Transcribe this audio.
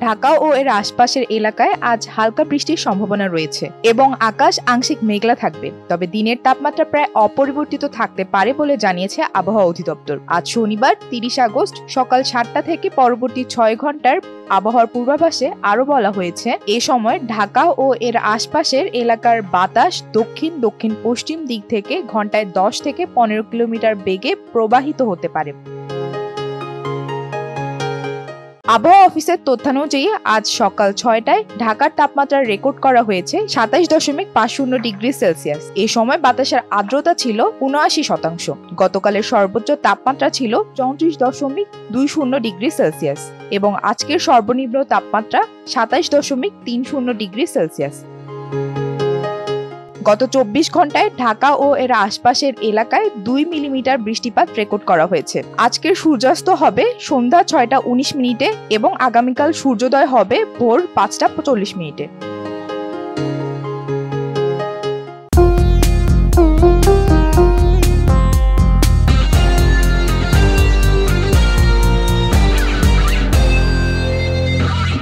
ঢাকা ও এর আশপাশের এলাকায় আজ হালকা বৃষ্টির সম্ভাবনা রয়েছে এবং আকাশ আংশিক মেঘলা থাকবে, তবে দিনের তাপমাত্রা প্রায় অপরিবর্তিত থাকতে পারে বলে জানিয়েছে আবহাওয়া অধিদপ্তর। আজ শনিবার 30 আগস্ট সকাল 7টা থেকে পরবর্তী 6 ঘন্টার আবহাওয়ার পূর্বাভাসে আরো বলা হয়েছে, এ সময় ঢাকা ও এর আশপাশের এলাকার বাতাস দক্ষিণ দক্ষিণ পশ্চিম দিক থেকে ঘন্টায় 10 থেকে 15 কিলোমিটার বেগে প্রবাহিত হতে পারে। আবহাওয়া অফিসের তথ্যানুযায়ী আজ সকাল 6টায় ঢাকার তাপমাত্রা রেকর্ড করা হয়েছে 27.50 ডিগ্রি সেলসিয়াস। এই সময় বাতাসের আর্দ্রতা ছিল 79%। গতকালের সর্বোচ্চ তাপমাত্রা ছিল 34.20 ডিগ্রি সেলসিয়াস এবং আজকের সর্বনিম্ন তাপমাত্রা 27.30 ডিগ্রি সেলসিয়াস। গত 24 ঘন্টায় ঢাকা ও এর আশপাশের এলাকায় 2 মিলিমিটার বৃষ্টিপাত রেকর্ড করা হয়েছে। আজকের সূর্যাস্ত হবে সন্ধ্যা 6টা 19 মিনিটে এবং আগামীকাল সূর্যোদয় হবে ভোর 5টা 40 মিনিটে।